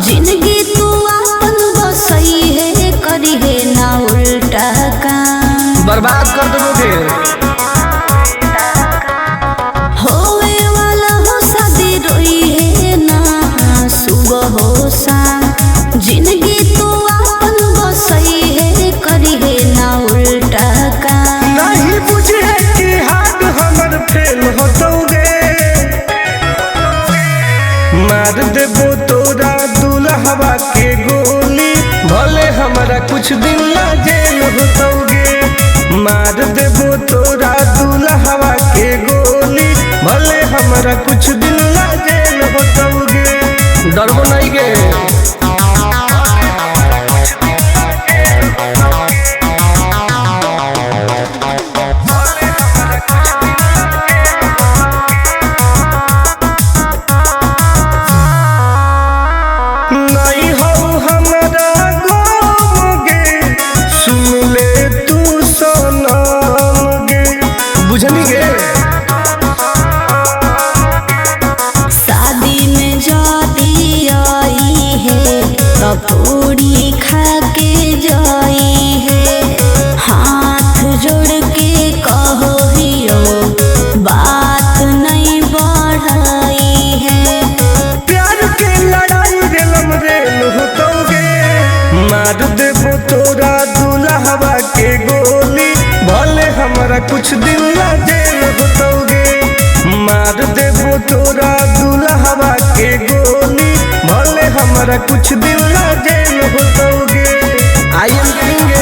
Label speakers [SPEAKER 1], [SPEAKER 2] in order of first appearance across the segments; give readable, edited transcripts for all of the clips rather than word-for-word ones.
[SPEAKER 1] जिंदगी तू अपन बसई है करी है ना उल्टा काम
[SPEAKER 2] बर्बाद कर दोगे।
[SPEAKER 1] होवे वाला हो शादी रोई है ना सुबह हो शाम। जिंदगी तू अपन बसई है करी है ना उल्टा काम।
[SPEAKER 2] नहीं बुझे कि हाथ हमर फेल होतोगे। मार देबो तोरा दुल्हवा के गोली भले हमारा कुछ दिन ना जेल होतोगे। मार देबो तोरा दुल्हवा के गोली भले हमारा कुछ दिन ना जेल होतोगे। डरबो नहीं गे। बुझनी गे
[SPEAKER 1] शादी में जाती आई है तो पूरी खा के जाई है। हाथ जोड़ के कहो हियो बात नहीं बढ़ाई है।
[SPEAKER 2] प्यार के लड़ाई रेलम रेल होतोगे। मार देबो तोरा दुल्हवा के गोली भले हमारा कुछ दिन ना जेल होतोगे। मार देबो तोरा दुल्हवा के गोली भले हमारा कुछ दिन ना जेल होतोगे। आई एम किंग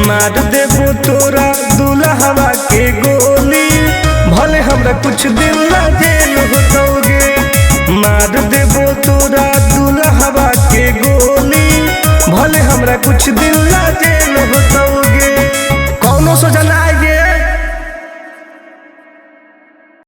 [SPEAKER 2] मार देबो तोरा दुल्हवा के गोली भले हमरा कुछ दिन ना जेल होतोगे। मार देबो तोरा दुल्हवा के गोली भले हमरा कुछ दिन